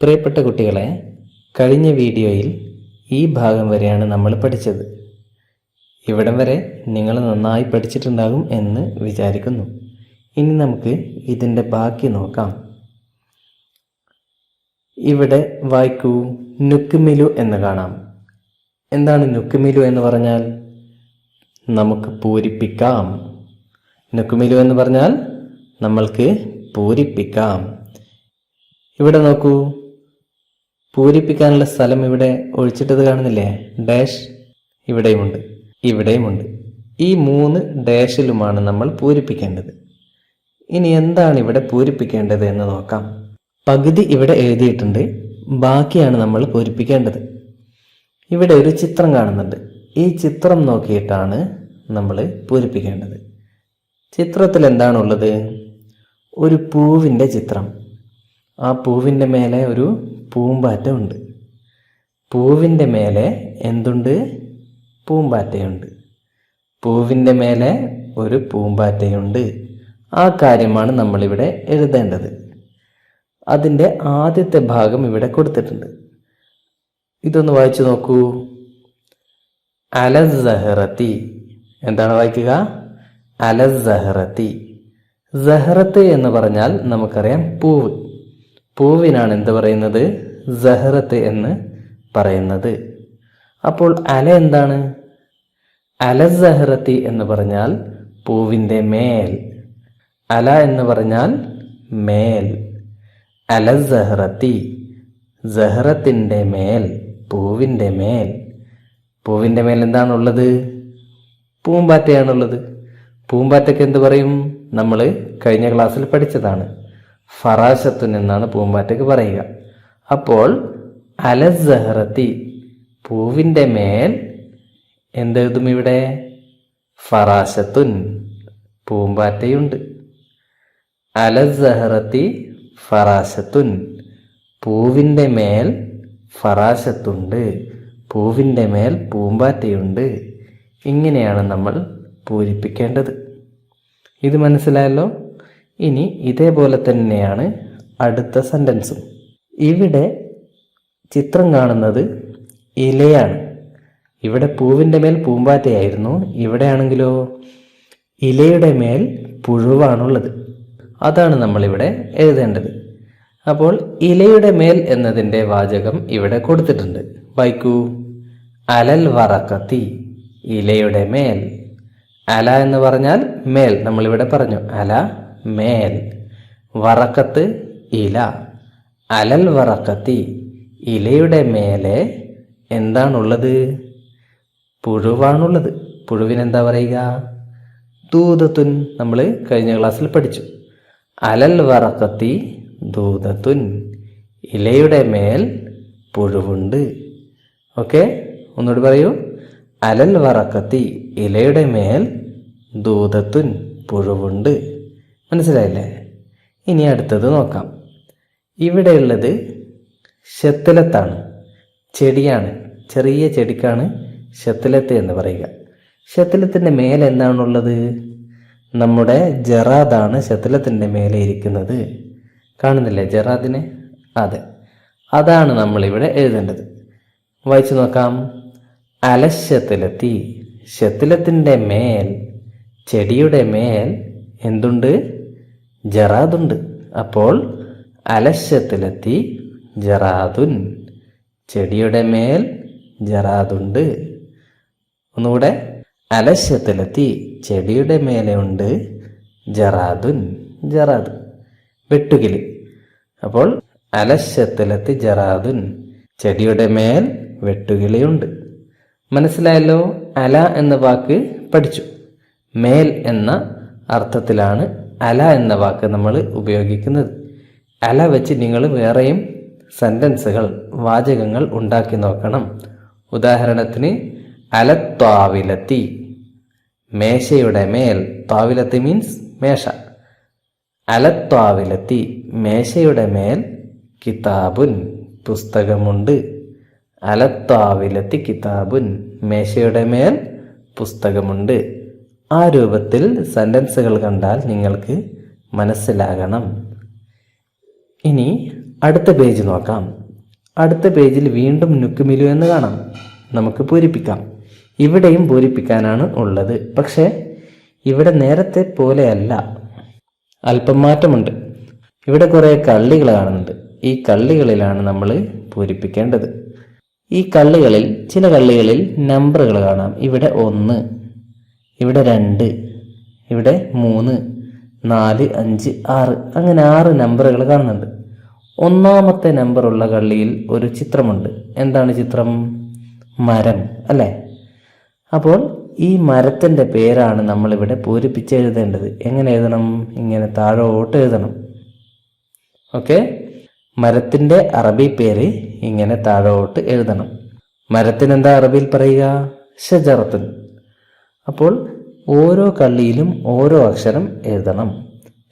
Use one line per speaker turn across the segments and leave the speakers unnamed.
പ്രിയപ്പെട്ട കുട്ടികളെ, കഴിഞ്ഞ വീഡിയോയിൽ ഈ ഭാഗം വരെയാണ് നമ്മൾ പഠിച്ചത്. ഇവിടം വരെ നിങ്ങൾ നന്നായി പഠിച്ചിട്ടുണ്ടാകും എന്ന് വിചാരിക്കുന്നു. ഇനി നമുക്ക് ഇതിൻ്റെ ബാക്കി നോക്കാം. ഇവിടെ വായിക്കൂ, നുക്മിലു എന്ന് കാണാം. എന്താണ് നുക്മിലു എന്ന് പറഞ്ഞാൽ? നമുക്ക് പൂരിപ്പിക്കാം. നുക്മിലു എന്ന് പറഞ്ഞാൽ നമ്മൾക്ക് പൂരിപ്പിക്കാം. ഇവിടെ നോക്കൂ, പൂരിപ്പിക്കാനുള്ള സ്ഥലം ഇവിടെ ഒഴിച്ചിട്ടത് കാണുന്നില്ലേ? ഡാഷ് ഇവിടെയുമുണ്ട്, ഇവിടെയുമുണ്ട്. ഈ 3 ഡാഷിലുമാണ് നമ്മൾ പൂരിപ്പിക്കേണ്ടത്. ഇനി എന്താണ് ഇവിടെ പൂരിപ്പിക്കേണ്ടത് എന്ന് നോക്കാം. പകുതി ഇവിടെ എഴുതിയിട്ടുണ്ട്, ബാക്കിയാണ് നമ്മൾ പൂരിപ്പിക്കേണ്ടത്. ഇവിടെ ഒരു ചിത്രം കാണുന്നുണ്ട്. ഈ ചിത്രം നോക്കിയിട്ടാണ് നമ്മൾ പൂരിപ്പിക്കേണ്ടത്. ചിത്രത്തിൽ എന്താണുള്ളത്? ഒരു പൂവിൻ്റെ ചിത്രം. ആ പൂവിൻ്റെ മേലെ ഒരു പൂമ്പാറ്റ ഉണ്ട്. പൂവിൻ്റെ മേലെ എന്തുണ്ട്? പൂമ്പാറ്റയുണ്ട്. പൂവിൻ്റെ മേലെ ഒരു പൂമ്പാറ്റയുണ്ട്. ആ കാര്യമാണ് നമ്മളിവിടെ എഴുതേണ്ടത്. അതിൻ്റെ ആദ്യത്തെ ഭാഗം ഇവിടെ കൊടുത്തിട്ടുണ്ട്. ഇതൊന്ന് വായിച്ചു നോക്കൂ. അലസ്സഹറത്തി. എന്താണ് വായിക്കുക? അലസ്സഹറത്തി. സഹറത്ത് എന്ന് പറഞ്ഞാൽ നമുക്കറിയാം പൂവ്. പൂവിനാണ് എന്ത് പറയുന്നത്? സഹറത്ത് എന്ന് പറയുന്നത്. അപ്പോൾ അല എന്താണ്? അലസ്സഹറത്തി എന്ന് പറഞ്ഞാൽ പൂവിൻ്റെ മേൽ. അല എന്ന് പറഞ്ഞാൽ മേൽ. അലസ്സഹറത്തി, സഹറത്തിൻ്റെ മേൽ, പൂവിൻ്റെ മേൽ. പൂവിൻ്റെ മേൽ എന്താണുള്ളത്? പൂമ്പാറ്റയാണുള്ളത്. പൂമ്പാറ്റയ്ക്ക് എന്ത് പറയും? നമ്മൾ കഴിഞ്ഞ ക്ലാസ്സിൽ പഠിച്ചതാണ്. ഫറാശത്തുൻ എന്നാണ് പൂമ്പാറ്റയ്ക്ക് പറയുക. അപ്പോൾ അലസ്സഹറത്തി, പൂവിൻ്റെ മേൽ എന്തെഴുതും ഇവിടെ? ഫറാശത്തുൻ, പൂമ്പാറ്റയുണ്ട്. അലസ്സഹറത്തി ഫറാശത്തുൻ, പൂവിൻ്റെ മേൽ ഫറാശത്തുണ്ട്, പൂവിൻ്റെ മേൽ പൂമ്പാറ്റയുണ്ട്. ഇങ്ങനെയാണ് നമ്മൾ പൂരിപ്പിക്കേണ്ടത്. ഇത് മനസ്സിലായല്ലോ? ഇനി ഇതേപോലെ തന്നെയാണ് അടുത്ത സെൻറ്റൻസും. ഇവിടെ ചിത്രം കാണുന്നത് ഇലയാണ്. ഇവിടെ പൂവിൻ്റെ മേൽ പൂമ്പാറ്റയായിരുന്നു. ഇവിടെയാണെങ്കിലോ ഇലയുടെ മേൽ പുഴുവാണുള്ളത്. അതാണ് നമ്മളിവിടെ എഴുതേണ്ടത്. അപ്പോൾ ഇലയുടെ മേൽ എന്നതിൻ്റെ വാചകം ഇവിടെ കൊടുത്തിട്ടുണ്ട്. വായിക്കൂ. അലൽ വറക്കത്തി, ഇലയുടെ മേൽ. അല എന്ന് പറഞ്ഞാൽ മേൽ. നമ്മളിവിടെ പറഞ്ഞു അല മേൽ. വറക്കത്ത് ഇല. അലൽ വറക്കത്തി, ഇലയുടെ മേലെ എന്താണുള്ളത്? പുഴുവാണുള്ളത്. പുഴുവിനെന്താ പറയുക? ദൂതത്തുൻ. നമ്മൾ കഴിഞ്ഞ ക്ലാസ്സിൽ പഠിച്ചു. അലൽ വറക്കത്തി ദൂതത്തുൻ, ഇലയുടെ മേൽ പുഴുവുണ്ട്. ഓക്കെ, ഒന്നുകൂടി പറയൂ. അലൽ വറക്കത്തി, ഇലയുടെ മേൽ ദൂതത്തുൻ, പുഴുവുണ്ട്. മനസ്സിലായില്ലേ? ഇനി അടുത്തത് നോക്കാം. ഇവിടെയുള്ളത് ശത്തിലത്താണ്, ചെടിയാണ്. ചെറിയ ചെടിക്കാണ് ശത്തിലത്ത് എന്ന് പറയുക. ശത്തിലത്തിൻ്റെ മേലെ എന്താണുള്ളത്? നമ്മുടെ ജറാദാണ് ശത്തിലത്തിൻ്റെ മേലെ ഇരിക്കുന്നത്. കാണുന്നില്ലേ ജറാദിനെ? അതെ, അതാണ് നമ്മളിവിടെ എഴുതേണ്ടത്. വായിച്ചു നോക്കാം. അലശത്തിലെത്തി, ശത്തിലത്തിൻ്റെ മേൽ, ചെടിയുടെ മേൽ എന്തുണ്ട്? ജറാദുണ്ട്. അപ്പോൾ അലശത്തിലെത്തി ജറാദുൻ, ചെടിയുടെ മേൽ ജറാദുണ്ട്. ഒന്നുകൂടെ. അലശത്തിലെത്തി, ചെടിയുടെ മേലെ ഉണ്ട് ജറാദുൻ, ജറാദ്, വെട്ടുകിളി. അപ്പോൾ അലശത്തിലെത്തി ജറാദുൻ, ചെടിയുടെ മേൽ വെട്ടുകിളിയുണ്ട്. മനസ്സിലായല്ലോ? അല എന്ന വാക്ക് പഠിച്ചു. മേൽ എന്ന അർത്ഥത്തിലാണ് അല എന്ന വാക്ക് നമ്മൾ ഉപയോഗിക്കുന്നത്. അല വെച്ച് നിങ്ങൾ വേറെയും സെൻറ്റൻസുകൾ, വാചകങ്ങൾ ഉണ്ടാക്കി നോക്കണം. ഉദാഹരണത്തിന് അലത്വാവിലത്തി, മേശയുടെ മേൽ. ത്വാവിലത്തി മീൻസ് മേശ. അലത്വാവിലത്തി, മേശയുടെ മേൽ. കിതാബുൻ, പുസ്തകമുണ്ട്. അലത്വാവിലത്തി കിതാബുൻ, മേശയുടെ മേൽ പുസ്തകമുണ്ട്. ആ രൂപത്തിൽ സെൻറ്റൻസുകൾ കണ്ടാൽ നിങ്ങൾക്ക് മനസ്സിലാകണം. ഇനി അടുത്ത പേജ് നോക്കാം. അടുത്ത പേജിൽ വീണ്ടും നുക്കുമിലു എന്ന് കാണാം. നമുക്ക് പൂരിപ്പിക്കാം. ഇവിടെയും പൂരിപ്പിക്കാനാണ് ഉള്ളത്. പക്ഷേ ഇവിടെ നേരത്തെ പോലെയല്ല, അല്പം മാറ്റമുണ്ട്. ഇവിടെ കുറേ കള്ളികൾ കാണുന്നുണ്ട്. ഈ കള്ളികളിലാണ് നമ്മൾ പൂരിപ്പിക്കേണ്ടത്. ഈ കള്ളികളിൽ ചില കള്ളികളിൽ നമ്പറുകൾ കാണാം. ഇവിടെ 1, ഇവിടെ 2, ഇവിടെ 3, 4, 5, 6 അങ്ങനെ 6 നമ്പറുകൾ കാണുന്നുണ്ട്. ഒന്നാമത്തെ നമ്പറുള്ള കള്ളിയിൽ ഒരു ചിത്രമുണ്ട്. എന്താണ് ചിത്രം? മരം അല്ലേ? അപ്പോൾ ഈ മരത്തിൻ്റെ പേരാണ് നമ്മളിവിടെ പൂരിപ്പിച്ച് എഴുതേണ്ടത്. എങ്ങനെ എഴുതണം? ഇങ്ങനെ താഴോട്ട് എഴുതണം. ഓക്കെ, മരത്തിൻ്റെ അറബി പേര് ഇങ്ങനെ താഴോട്ട് എഴുതണം. മരത്തിന് എന്താ അറബിയിൽ പറയുക? ഷജറത്തുൻ. അപ്പോൾ ഓരോ കള്ളിയിലും ഓരോ അക്ഷരം എഴുതണം.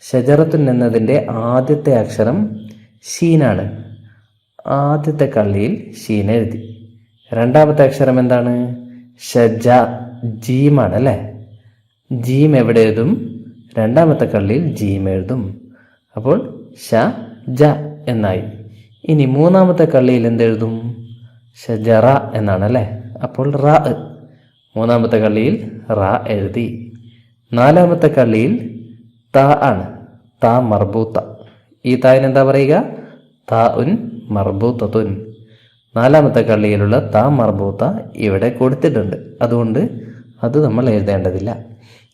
ഷജറത്തുൻ എന്നതിൻ്റെ ആദ്യത്തെ അക്ഷരം ഷീനാണ്. ആദ്യത്തെ കള്ളിയിൽ ഷീൻ എഴുതി. രണ്ടാമത്തെ അക്ഷരം എന്താണ്? ഷജ, ജീമാണ് അല്ലേ? ജീം എവിടെ എഴുതും? രണ്ടാമത്തെ കള്ളിയിൽ ജീം എഴുതും. അപ്പോൾ ഷ ജ എന്നായി. ഇനി മൂന്നാമത്തെ കള്ളിയിൽ എന്തെഴുതും? ഷജറ എന്നാണ് അല്ലേ? അപ്പോൾ റ, മൂന്നാമത്തെ കള്ളിയിൽ റ എഴുതി. നാലാമത്തെ കള്ളിയിൽ ത ആണ്. ത മർബൂത്ത. ഈ തായിന് എന്താ പറയുക? ത ഉൻ മർബൂത്തത്തുൻ. നാലാമത്തെ കള്ളിയിലുള്ള ത മർബൂത്ത ഇവിടെ കൊടുത്തിട്ടുണ്ട്. അതുകൊണ്ട് അത് നമ്മൾ എഴുതേണ്ടതില്ല.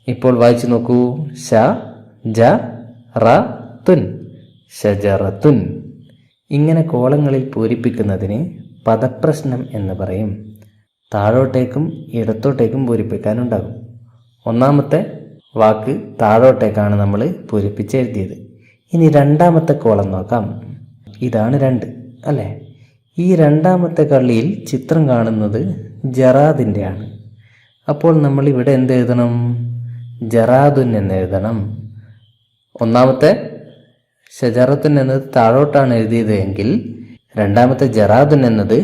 ഇപ്പോൾ വായിച്ചു നോക്കൂ. ഷ ജ റ തുൻ, ഷജറത്തുൻ. ഇങ്ങനെ കോളങ്ങളിൽ പൂരിപ്പിക്കുന്നതിന് പദപ്രശ്നം എന്ന് പറയും. താഴോട്ടേക്കും ഇടത്തോട്ടേക്കും പൂരിപ്പിക്കാനുണ്ടാകും. ഒന്നാമത്തെ വാക്ക് താഴോട്ടേക്കാണ് നമ്മൾ പൂരിപ്പിച്ചെഴുതിയത്. ഇനി രണ്ടാമത്തെ കോളം നോക്കാം. ഇതാണ് 2 അല്ലേ? ഈ രണ്ടാമത്തെ കള്ളിയിൽ ചിത്രം കാണുന്നത് ജറാദിൻ്റെ ആണ്. അപ്പോൾ നമ്മൾ ഇവിടെ എന്ത് എഴുതണം? ജറാദുൻ എന്ന് എഴുതണം. ഒന്നാമത്തെ ഷജറത്തുൻ എന്നത് താഴോട്ടാണ് എഴുതിയത് എങ്കിൽ രണ്ടാമത്തെ ജറാദുൻ എന്നത്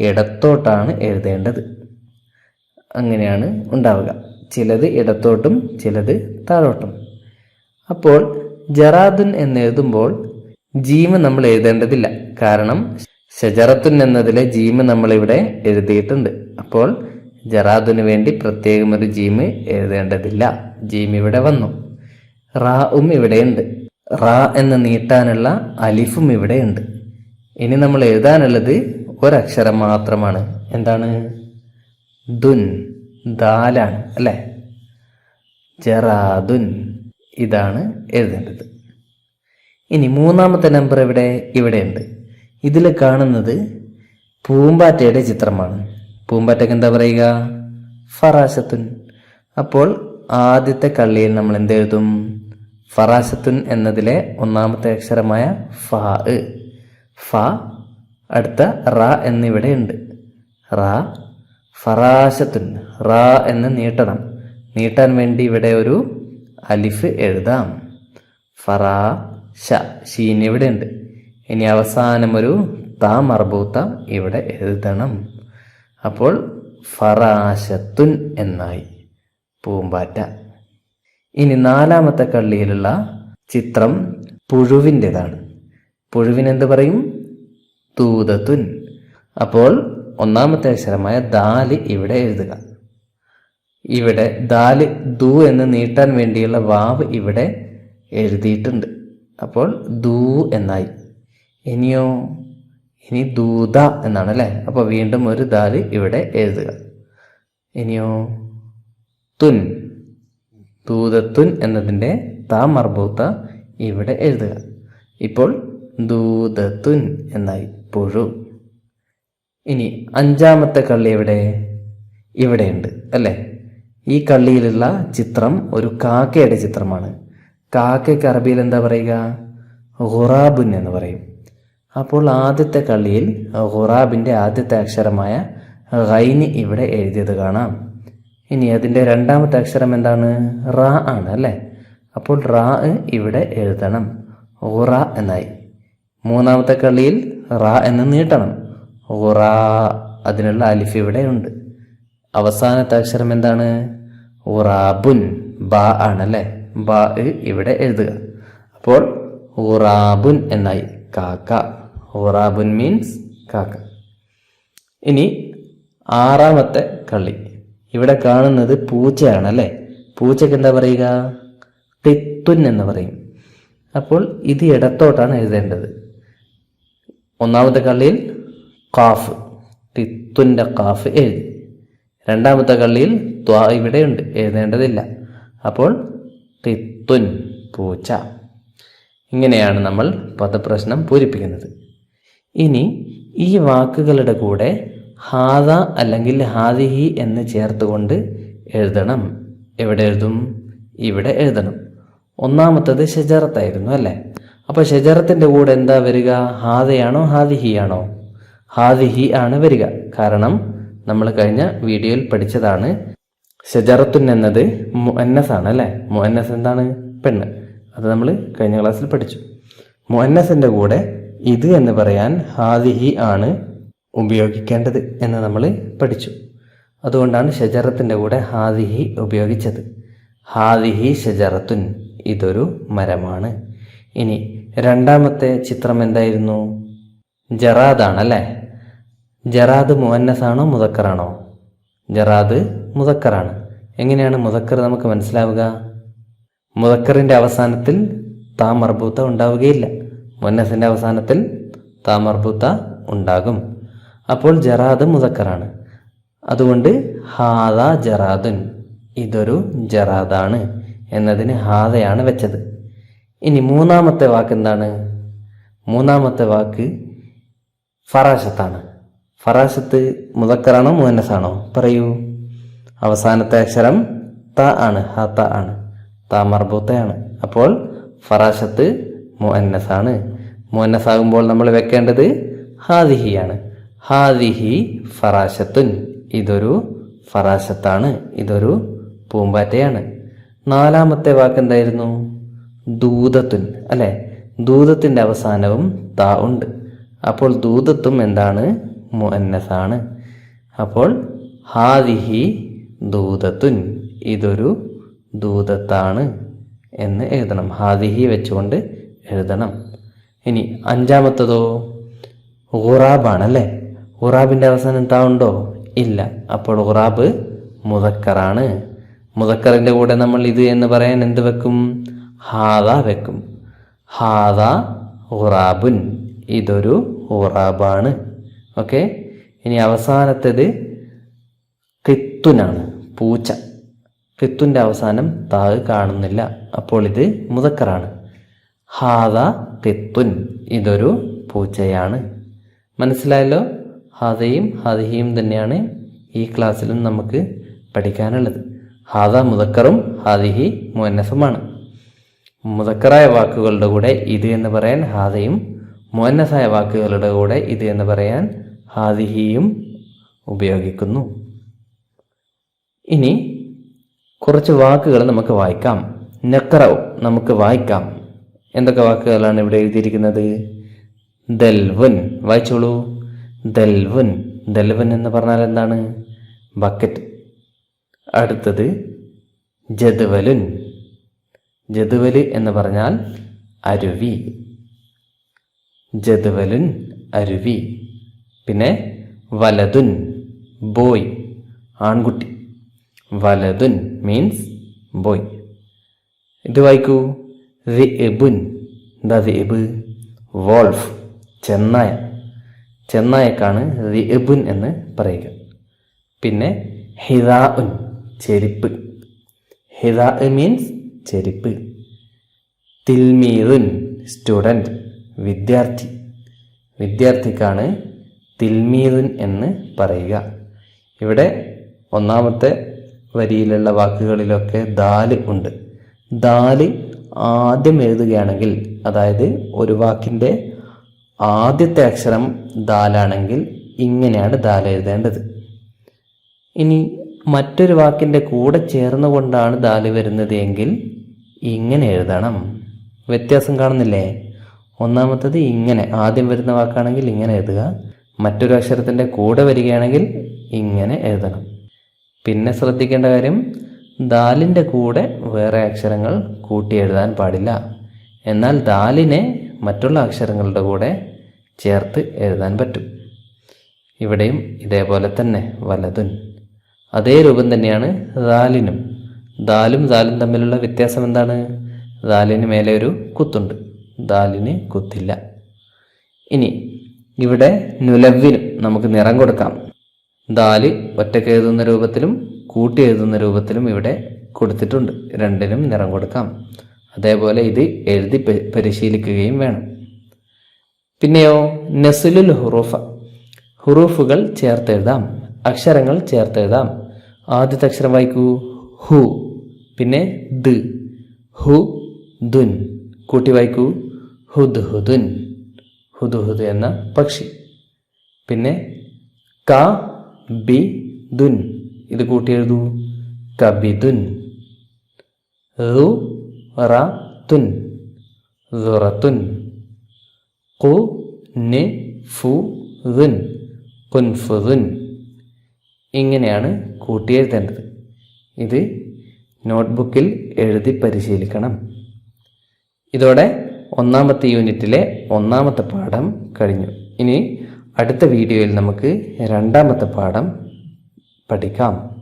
ഇടത്തോട്ടാണ് എഴുതേണ്ടത്. അങ്ങനെയാണ് ഉണ്ടാവുക. ചിലത് ഇടത്തോട്ടും ചിലത് താഴോട്ടും. അപ്പോൾ ജറാദുൻ എന്ന് എഴുതുമ്പോൾ ജീമ് നമ്മൾ എഴുതേണ്ടതില്ല. കാരണം ഷജറത്തുൻ എന്നതിലെ ജീമ് നമ്മളിവിടെ എഴുതിയിട്ടുണ്ട്. അപ്പോൾ ജറാദുന് വേണ്ടി പ്രത്യേകം ഒരു ജീമ് എഴുതേണ്ടതില്ല. ജീം ഇവിടെ വന്നു. റാവും ഇവിടെയുണ്ട്. റാ എന്ന് നീട്ടാനുള്ള അലിഫും ഇവിടെയുണ്ട്. ഇനി നമ്മൾ എഴുതാനുള്ളത് ഒരക്ഷരം മാത്രമാണ്. എന്താണ്? ദുൻ, ദാലാണ് അല്ലേ? ജറാദുൻ. ഇതാണ് എഴുതേണ്ടത്. ഇനി മൂന്നാമത്തെ നമ്പർ ഇവിടെയുണ്ട്. ഇതിൽ കാണുന്നത് പൂമ്പാറ്റയുടെ ചിത്രമാണ്. പൂമ്പാറ്റയ്ക്ക് എന്താ പറയുക? ഫറാശത്തുൻ. അപ്പോൾ ആദ്യത്തെ കള്ളിയിൽ നമ്മൾ എന്തെഴുതും? ഫറാശത്തുൻ എന്നതിലെ ഒന്നാമത്തെ അക്ഷരമായ ഫ. ഫ, അടുത്ത റ എന്നിവിടെ ഉണ്ട്. റ, ഫറാശത്തുൻ. റ എന്ന് നീട്ടണം. നീട്ടാൻ വേണ്ടി ഇവിടെ ഒരു അലിഫ് എഴുതാം. ഫറാശ, ഷീൻ ഇവിടെ ഉണ്ട്. ഇനി അവസാനം ഒരു ത മർബൂത്ത ഇവിടെ എഴുതണം. അപ്പോൾ ഫറാശത്തുൻ എന്നായി പൂമ്പാറ്റ. ഇനി നാലാമത്തെ കള്ളിയിലുള്ള ചിത്രം പുഴുവിൻ്റെതാണ്. പുഴുവിനെന്ത് പറയും? ദൂതത്തുൻ. അപ്പോൾ ഒന്നാമത്തെ അക്ഷരമായ ദാല് ഇവിടെ എഴുതുക. ഇവിടെ ദാല് ദൂ എന്ന് നീട്ടാൻ വേണ്ടിയുള്ള വാവ് ഇവിടെ എഴുതിയിട്ടുണ്ട്. അപ്പോൾ ദൂ എന്നായി. ഇനിയോ? ഇനി ദൂത എന്നാണ് അല്ലേ? അപ്പോൾ വീണ്ടും ഒരു ദാല് ഇവിടെ എഴുതുക. ഇനിയോ? തുൻ, ദൂതത്തുൻ എന്നതിൻ്റെ ത മർബൂത്ത ഇവിടെ എഴുതുക. ഇപ്പോൾ ദൂതത്തുൻ എന്നായി പുഴു. ഇനി അഞ്ചാമത്തെ കള്ളി ഇവിടെയുണ്ട് അല്ലേ? ഈ കള്ളിയിലുള്ള ചിത്രം ഒരു കാക്കയുടെ ചിത്രമാണ്. കാക്കയ്ക്ക് അറബിയിൽ എന്താ പറയുക? ഖുറാബുൻ എന്ന് പറയും. അപ്പോൾ ആദ്യത്തെ കള്ളിയിൽ ഖുറാബിൻ്റെ ആദ്യത്തെ അക്ഷരമായ ഗൈന് ഇവിടെ എഴുതിയത് കാണാം. ഇനി അതിൻ്റെ രണ്ടാമത്തെ അക്ഷരം എന്താണ്? റാ ആണ് അല്ലേ? അപ്പോൾ റാ ഇവിടെ എഴുതണം. ഖുറ എന്നായി. മൂന്നാമത്തെ കള്ളിയിൽ റാ എന്ന് നീട്ടണം. ഖുറ, അതിനുള്ള അലിഫ് ഇവിടെ ഉണ്ട്. അവസാനത്തെ അക്ഷരം എന്താണ്? ഖുറാബുൻ, ബ ആണല്ലേ? ബ ഇവിടെ എഴുതുക. അപ്പോൾ ഖുറാബുൻ എന്നായി. കാക്ക. ഖുറാബുൻ മീൻസ് കാക്ക. ഇനി 6ാമത്തെ കള്ളി. ഇവിടെ കാണുന്നത് പൂച്ചയാണ് അല്ലേ? പൂച്ചയ്ക്ക് എന്താ പറയുക? ഖിത്തുൻ എന്ന് പറയും. അപ്പോൾ ഇത് ഇടത്തോട്ടാണ് എഴുതേണ്ടത്. 1ാമത്തെ കള്ളിയിൽ ഖാഫ്, ഖിത്തുൻ്റെ ഖാഫ് എഴുതി. 2ാമത്തെ കള്ളിയിൽ ത്വാ ഇവിടെയുണ്ട്, എഴുതേണ്ടതില്ല. അപ്പോൾ ഖിത്തുൻ പൂച്ച. ഇങ്ങനെയാണ് നമ്മൾ പദപ്രശ്നം പൂരിപ്പിക്കുന്നത്. ഇനി ഈ വാക്കുകളുടെ കൂടെ ഹാദ അല്ലെങ്കിൽ ഹാദിഹി എന്ന് ചേർത്തുകൊണ്ട് എഴുതണം. എവിടെ എഴുതും? ഇവിടെ എഴുതണം. 1ാമത്തത് ഷജറത്തായിരുന്നു അല്ലേ? അപ്പോൾ ഷജറത്തിൻ്റെ കൂടെ എന്താ വരിക? ഹാദയാണോ ഹാദിഹിയാണോ? ഹാദിഹി ആണ് വരിക. കാരണം നമ്മൾ കഴിഞ്ഞ വീഡിയോയിൽ പഠിച്ചതാണ് ഷജറത്തുൻ എന്നത് മുഅന്നസ് ആണ് അല്ലേ? മുഅന്നസ് എന്താണ്? പെണ്ണ്. അത് നമ്മൾ കഴിഞ്ഞ ക്ലാസ്സിൽ പഠിച്ചു. മുഅന്നസിൻ്റെ കൂടെ ഇത് എന്ന് പറയാൻ ഹാദിഹി ആണ് ഉപയോഗിക്കേണ്ടത് എന്ന് നമ്മൾ പഠിച്ചു. അതുകൊണ്ടാണ് ഷജറത്തിൻ്റെ കൂടെ ഹാദിഹി ഉപയോഗിച്ചത്. ഹാദിഹി ഷജറത്തുൻ, ഇതൊരു മരമാണ്. ഇനി 2ാമത്തെ ചിത്രം എന്തായിരുന്നു? ജറാദാണ് അല്ലേ? ജറാദ് മുഅന്നസാണോ മുദക്കറാണോ? ജറാദ് മുദക്കറാണ്. എങ്ങനെയാണ് മുദക്കർ നമുക്ക് മനസ്സിലാവുക? മുദക്കറിൻ്റെ അവസാനത്തിൽ താ മർബൂത്ത ഉണ്ടാവുകയില്ല. മുഅന്നസിൻ്റെ അവസാനത്തിൽ താ മർബൂത്ത ഉണ്ടാകും. അപ്പോൾ ജറാദ് മുദക്കറാണ്. അതുകൊണ്ട് ഹാദ ജറാദുൻ, ഇതൊരു ജറാദാണ് എന്നതിന് ഹാദയാണ് വെച്ചത്. ഇനി 3ാമത്തെ വാക്ക് എന്താണ്? 3ാമത്തെ വാക്ക് ഫറാശത്താണ്. ഫറാശത്ത് മുദക്കറാണോ മുഅന്നസാണോ? പറയൂ. അവസാനത്തെ അക്ഷരം ത ആണ്, ഹത ആണ്, താ മർബൂത്തയാണ്. അപ്പോൾ ഫറാശത്ത് മുഅന്നസാണ്. മുഅന്നസാകുമ്പോൾ നമ്മൾ വെക്കേണ്ടത് ഹാദിഹിയാണ്. ഹാദിഹി ഫറാശത്തുൻ, ഇതൊരു ഫറാശത്താണ്, ഇതൊരു പൂമ്പാറ്റയാണ്. 4ാമത്തെ വാക്ക് എന്തായിരുന്നു? ദൂതത്തുൻ അല്ലേ? ദൂതത്തിൻ്റെ അവസാനവും താ ഉണ്ട്. അപ്പോൾ ദൂതത്തും എന്താണ്? മുഅന്നസാണ്. അപ്പോൾ ഹാദിഹി ദൂതത്തുൻ, ഇതൊരു ദൂതത്താണ് എന്ന് എഴുതണം. ഹാദിഹി വെച്ചുകൊണ്ട് എഴുതണം. ഇനി 5ാമത്തതോ? ഖുറാബാണ് അല്ലേ? ഖുറാബിൻ്റെ അവസാനം താ ഉണ്ടോ? ഇല്ല. അപ്പോൾ ഖുറാബ് മുദക്കറാണ്. മുദക്കറിൻ്റെ കൂടെ നമ്മൾ ഇത് എന്ന് പറയാൻ എന്ത് വെക്കും? ഹാദ വെക്കും. ഹാദ ഖുറാബുൻ, ഇതൊരു ഖുറാബാണ്. ഓക്കെ. ഇനി അവസാനത്തേത് ഖിത്തുനാണ്, പൂച്ച. ഖിത്തുൻ്റെ അവസാനം താ കാണുന്നില്ല. അപ്പോൾ ഇത് മുദക്കറാണ്. ഹാദ ഖിത്തുൻ, ഇതൊരു പൂച്ചയാണ്. മനസ്സിലായല്ലോ? ഹാദയും ഹാദിഹിയും തന്നെയാണ് ഈ ക്ലാസ്സിലും നമുക്ക് പഠിക്കാനുള്ളത്. ഹാദ മുദക്കറും ഹാദിഹി മുഅന്നസുമാണ്. മുദക്കറായ വാക്കുകളുടെ കൂടെ ഇത് എന്ന് പറയാൻ ഹാദയും, മുഅന്നസായ വാക്കുകളുടെ കൂടെ ഇത് എന്ന് പറയാൻ ഹാദിഹിയും ഉപയോഗിക്കുന്നു. ഇനി കുറച്ച് വാക്കുകൾ നമുക്ക് വായിക്കാം. നഖറവ്, നമുക്ക് വായിക്കാം. എന്തൊക്കെ വാക്കുകളാണ് ഇവിടെ എഴുതിയിരിക്കുന്നത്? ദൽവുൻ, വായിച്ചോളൂ. ദൽവുൻ, ദൽവുൻ എന്ന് പറഞ്ഞാൽ എന്താണ്? ബക്കറ്റ്. അടുത്തത് ജദ്വലുൻ, ജദ്വല് എന്ന് പറഞ്ഞാൽ അരുവി. ജദ്വലുൻ, അരുവി. പിന്നെ വലതുൻ, ബോയ്, ആൺകുട്ടി. വലതുൻ മീൻസ് ബോയ്. ഇത് വായിക്കൂ. ദിഇബുൻ, എന്താ ദിഇബ്? വോൾഫ്, ചെന്നായ. ചെന്നായക്കാണ് ദിഇബുൻ എന്ന് പറയുക. പിന്നെ ഹിദാഉൻ, ചെരിപ്പ്. ഹിദാ മീൻസ് ചെരിപ്പ്. തിൽമീദുൻ, സ്റ്റുഡൻറ്റ്, വിദ്യാർത്ഥി. വിദ്യാർത്ഥിക്കാണ് തിൽമീദുൻ എന്ന് പറയുക. ഇവിടെ 1ാമത്തെ വരിയിലുള്ള വാക്കുകളിലൊക്കെ ദാല് ഉണ്ട്. ദാല് ആദ്യം എഴുതുകയാണെങ്കിൽ, അതായത് ഒരു വാക്കിൻ്റെ ആദ്യത്തെ അക്ഷരം ദാലാണെങ്കിൽ ഇങ്ങനെയാണ് ദാൽ എഴുതേണ്ടത്. ഇനി മറ്റൊരു വാക്കിൻ്റെ കൂടെ ചേർന്നുകൊണ്ടാണ് ദാല് വരുന്നത് എങ്കിൽ ഇങ്ങനെ എഴുതണം. വ്യത്യാസം കാണുന്നില്ലേ? 1ാമത്തത് ഇങ്ങനെ ആദ്യം വരുന്ന വാക്കാണെങ്കിൽ ഇങ്ങനെ എഴുതുക. മറ്റൊരു അക്ഷരത്തിൻ്റെ കൂടെ വരികയാണെങ്കിൽ ഇങ്ങനെ എഴുതണം. പിന്നെ ശ്രദ്ധിക്കേണ്ട കാര്യം, ദാലിൻ്റെ കൂടെ വേറെ അക്ഷരങ്ങൾ കൂട്ടി എഴുതാൻ പാടില്ല. എന്നാൽ ദാലിനെ മറ്റുള്ള അക്ഷരങ്ങളുടെ കൂടെ ചേർത്ത് എഴുതാൻ പറ്റും. ഇവിടെയും ഇതേപോലെ തന്നെ വലതുൻ. അതേ രൂപം തന്നെയാണ് ദാലിനും. ദാലും ദാലും തമ്മിലുള്ള വ്യത്യാസം എന്താണ്? ദാലിന് മേലെ ഒരു കുത്തുണ്ട്, ദാലിന് കുത്തില്ല. ഇനി ഇവിടെ നുലവ്വിനും നമുക്ക് നിറം കൊടുക്കാം. ദാല് ഒറ്റക്ക് എഴുതുന്ന രൂപത്തിലും കൂട്ടി എഴുതുന്ന രൂപത്തിലും ഇവിടെ കൊടുത്തിട്ടുണ്ട്. രണ്ടിനും നിറം കൊടുക്കാം. അതേപോലെ ഇത് എഴുതി പരിശീലിക്കുകയും വേണം. പിന്നെയോ നസ്ലുൽ ഹുറൂഫ, ഹുറൂഫുകൾ ചേർത്തെഴുതാം, അക്ഷരങ്ങൾ ചേർത്തെഴുതാം. ആദ്യത്തെ അക്ഷരം വായിക്കൂ, ഹു. പിന്നെ ദ്, ഹു ദുൻ. കൂട്ടി വായിക്കൂ, ഹുദ് ഹുദുൻ, ഹുദ് ഹുദ് എന്ന പക്ഷി. പിന്നെ ക ബി ദുൻ, ഇത് കൂട്ടി എഴുതൂ, കബിദുൻ. റു റ തുൻ, റുറത്തുൻ. ഖു നി ഫു ദുൻ, ഖുൻഫുദുൻ. ഇങ്ങനെയാണ് കൂട്ടി എഴുതേണ്ടത്. ഇത് നോട്ട്ബുക്കിൽ എഴുതി പരിശീലിക്കണം. ഇതോടെ ഒന്നാമത്തെ യൂണിറ്റിലെ ഒന്നാമത്തെ പാഠം കഴിഞ്ഞു. ഇനി അടുത്ത വീഡിയോയിൽ നമുക്ക് രണ്ടാമത്തെ പാഠം പഠിക്കാം.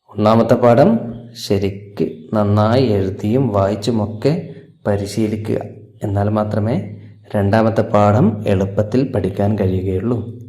ഒന്നാമത്തെ പാഠം ശരിക്ക് നന്നായി എഴുതിയും വായിച്ചുമൊക്കെ പരിശീലിക്കുക. എന്നാൽ മാത്രമേ രണ്ടാമത്തെ പാഠം എളുപ്പത്തിൽ പഠിക്കാൻ കഴിയുകയുള്ളൂ.